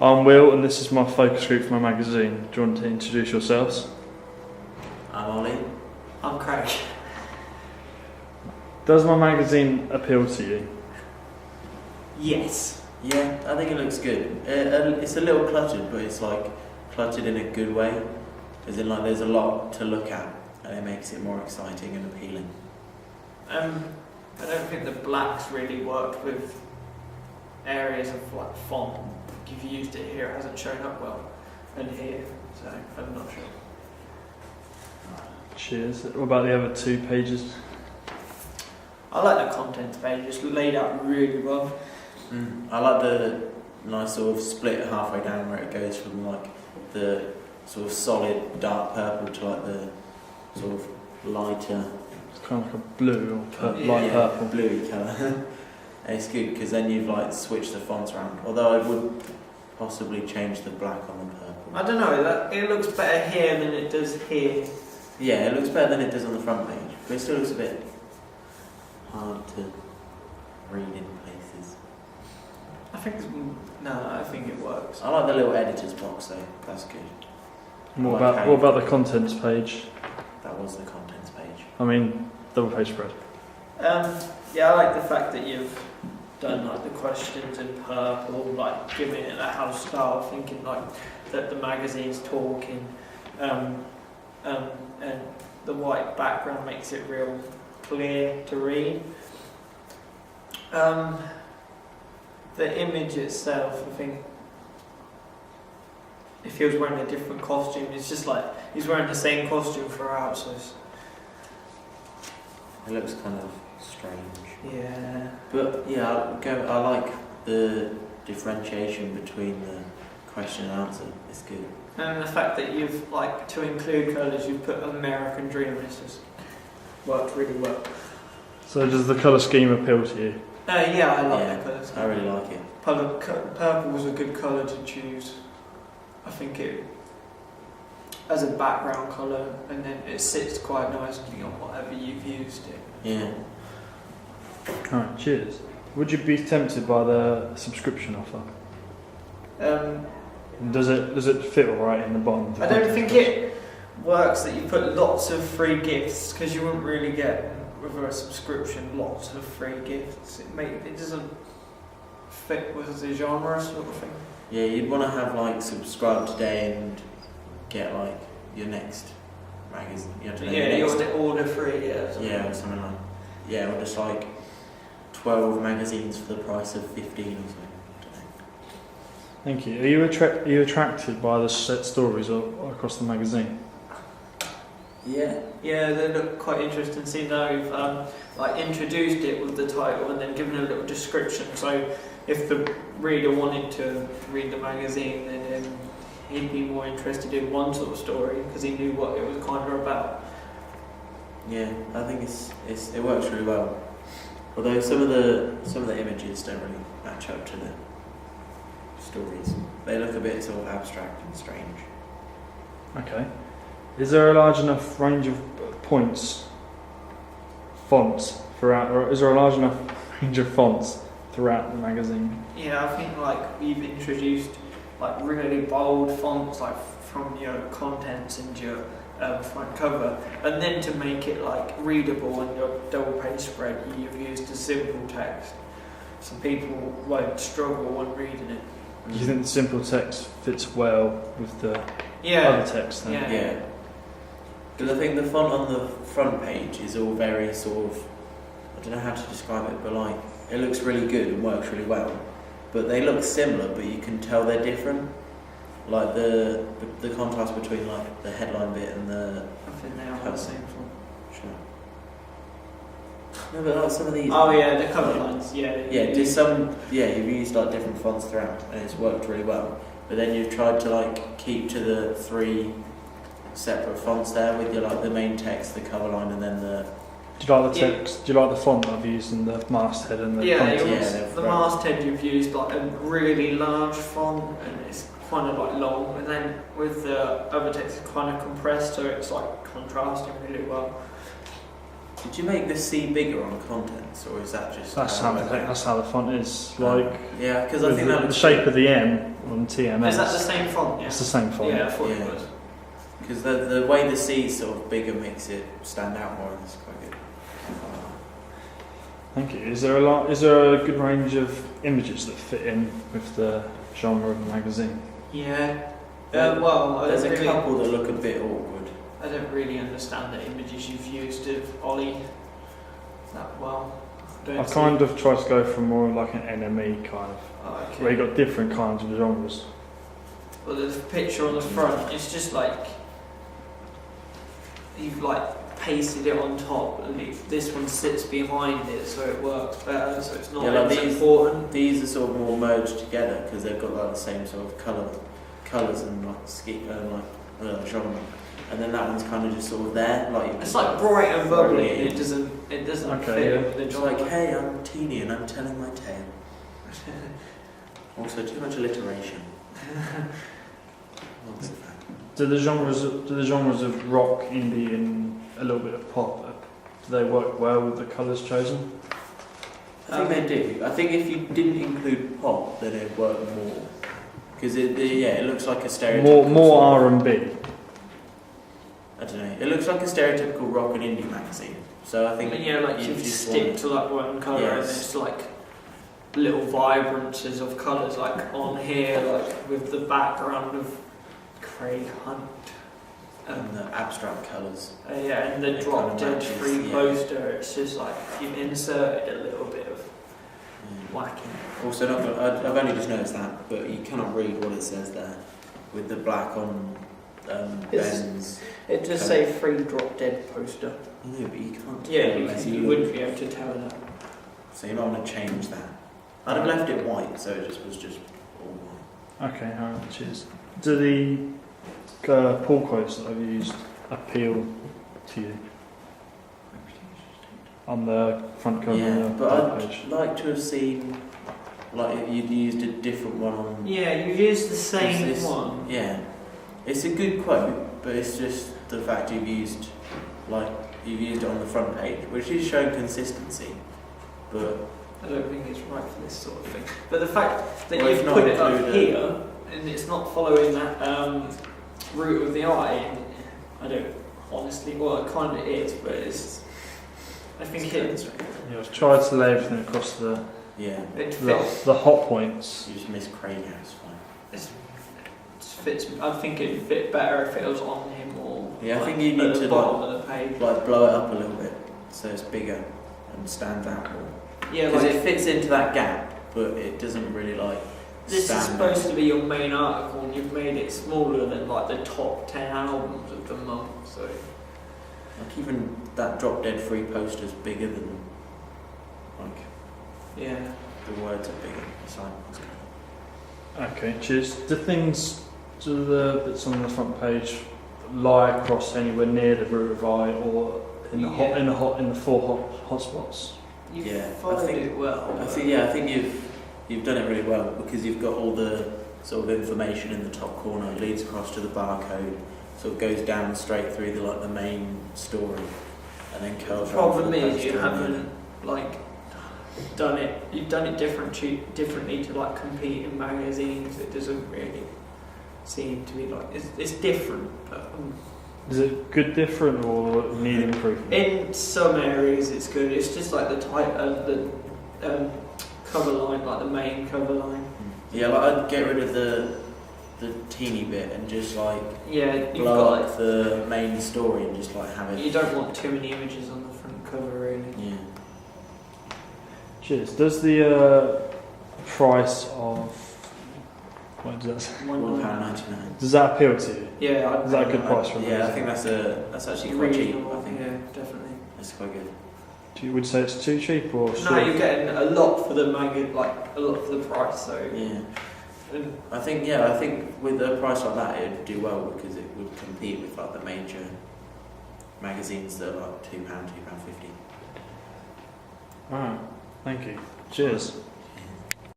I'm Will, and this is my focus group for my magazine. Do you want to introduce yourselves? I'm Ollie. I'm Craig. Does my magazine appeal to you? Yes. Yeah, I think it looks good. It's a little cluttered, but it's like cluttered in a good way. As in, like, there's a lot to look at, and it makes it more exciting and appealing. I don't think the blacks really worked with areas of like font. If you used it here, it hasn't shown up well, and here, so I'm not sure. Cheers. What about the other 2 pages? I like the contents page. It's laid out really well. I like the nice sort of split halfway down where it goes from like the sort of solid dark purple to like the sort of lighter. It's kind of like a blue or light purple. Bluey colour. And it's good because then you've like switched the fonts around. Although I would possibly change the black on the purple. I don't know. It looks better here than it does here. Yeah, it looks better than it does on the front page, but it still looks a bit hard to read in places. I think it works. I like the little editor's box though. That's good. And what about the contents page? That was the contents page. I mean, double page spread. Yeah, I like the fact that you've done like the questions in purple, like giving it a house style, thinking like that the magazine's talking, and the white background makes it real clear to read. The image itself, I think, if he was wearing a different costume, it's just like he's wearing the same costume throughout, so it's, It looks kind of strange. yeah. But yeah, I like the differentiation between the question and answer. It's good. And the fact that you've, like, to include colours, you've put American Dream, it's just worked really well. So does the colour scheme appeal to you? Yeah, I like the colours. I really like it. Purple was a good colour to choose. I think it, as a background colour, and then it sits quite nicely on whatever you've used it. Yeah. Alright, cheers. Would you be tempted by the subscription offer? Does it fit alright in the bottom? I don't think it works that you put lots of free gifts, because you wouldn't really get with a subscription lots of free gifts. It doesn't fit with the genre sort of thing. Yeah, you'd want to have like subscribe today and get like your next magazine. You order free, Yeah, or something like. Yeah, or just like 12 magazines for the price of 15 or something. Thank you. Are you attracted by the set stories across the magazine? Yeah. Yeah, they look quite interesting. See now you've like introduced it with the title and then given a little description. So if the reader wanted to read the magazine, then he'd be more interested in one sort of story because he knew what it was kind of about. Yeah, I think it works really well. Although some of the images don't really match up to the stories. They look a bit sort of abstract and strange. Okay. Is there a large enough range of fonts throughout, or is there a large enough range of fonts throughout the magazine? Yeah, I think like we've introduced like really bold fonts like from your contents and your front cover, and then to make it like readable on your double page spread, you've used a simple text, so people won't struggle when reading it. Do you think the simple text fits well with the other text then? Yeah. Because I think the font on the front page is all very sort of, I don't know how to describe it, but like it looks really good and works really well. But they look similar, but you can tell they're different. Like the contrast between like the headline bit and the. I think they are the same font. Sure. No, but like some of these. Oh yeah, the cover lines. Yeah. Yeah, you've used like different fonts throughout, and it's worked really well. But then you've tried to like keep to the 3 separate fonts there with your like the main text, the cover line, and then the. Do you like the text? Do you like the font I've used in the masthead and the content? The masthead you've used like a really large font, and it's kind of like long, and then with the other text it's kind of compressed, so it's like contrasting really well. Did you make the C bigger on contents, or is that just? That's how the font is. Yeah, because I with think the, that the looks shape of the M on TMS. Is that the same font? Yeah. It's the same font. Yeah, I thought Yeah. it was. Because the way the C is sort of bigger makes it stand out more, and it's quite good. Thank you. Is there a good range of images that fit in with the genre of the magazine? Yeah. There- Well, I There's don't a really, couple that look a bit awkward. I don't really understand the images you've used of Ollie that well. I've kind of tried to go for more like an NME kind of, Oh, okay. where you got different kinds of genres. Well, the picture on the front, it's just like you've like pasted it on top, and this one sits behind it, so it works better. So it's not Yeah, like as these- important. These are sort of more merged together because they've got like the same sort of colours and like genre. And then that one's kind of just sort of there, like It's like bright and bubbly, and Brilliant. it doesn't Okay, fit yeah. with the It's genre. like, hey, I'm teeny and I'm telling my tale. Also, too much alliteration. Lots of that. Do the genres of rock, indie, and a little bit of pop, do they work well with the colours chosen? I think they do. I think if you didn't include pop, then it'd work more. Because it looks like a stereotypical. More sort of- R&B. I don't know. It looks like a stereotypical rock and indie magazine. So I think. Yeah, like you just stick want- to like one colour, and Yes. it's like little vibrances of colours, like on here, like with the background of Craig Hunt. and the abstract colours. Yeah, and the It drop kinda dead matches, free yeah. poster, it's just like you inserted a little bit of whacking. Also, I've only just noticed that, but you cannot read what it says there with the black on It's- Ben's. It does say free drop dead poster. No, but you can't. Yeah, tell unless you look. wouldn't be able to tell that. So you might want to change that. I'd have left it white, so it was just all white. Okay, alright, cheers. Do the pull quotes that I've used appeal to you on the front cover Yeah, of the but back I'd page? like to have seen, like, if you'd used a different one on. Yeah, you've used the same Is this- one. Yeah, it's a good quote, but it's just the fact you've used it on the front page, which is showing consistency. But I don't think it's right for this sort of thing. But the fact that Well, you've if not put it up include here and it's not following that route of the eye, I don't honestly. Well, it kind of is, but it's. I think it Yeah, I've tried to lay everything across the yeah, fits. hot points. you just miss Craig House. Fine. Fits. I think it'd fit better if it was on him or. Yeah, I like, think you at need the to, bottom of the page. Like blow it up a little bit so it's bigger and stands out more. Yeah, Because like it fits into that gap, but it doesn't really like this is stand supposed out. to be your main article, and you've made it smaller than like the top 10 albums of the month. So Like even that Drop Dead Free poster's bigger than like yeah. the words are bigger. It's like Okay, cheers. Do the bits on the front page lie across anywhere near the root of eye or in the four hotspots? You Yeah, I followed think- it well. I think you've done it really well because you've got all the sort of information in the top corner. It leads across to the barcode, sort of goes down straight through the main story, and then The curls. problem around to the is you poster and haven't like done it. You've done it differently to like compete in magazines. It doesn't really seem to be like it's different. But, Is it good, different, or need improvement? in some areas it's good. It's just like the type of the cover line, like the main cover line. Yeah, like I'd get rid of the teeny bit and just like Yeah, you've blow got. up the main story and just like have it. You don't want too many images on the front cover, really. Yeah. Cheers. Does the price of what does that say? £1.99. Does that appeal to you? Yeah, Is that a good price for a Yeah, I magazine? think that's actually quite cheap. reasonable. I think Yeah, definitely. it's quite good. Would you say it's too cheap or? No, you're getting a lot for the magazine, like a lot for the price. So Yeah. and I think with a price like that it'd do well because it would compete with like the major magazines that are like £2, £2.50. Alright, thank you. Cheers.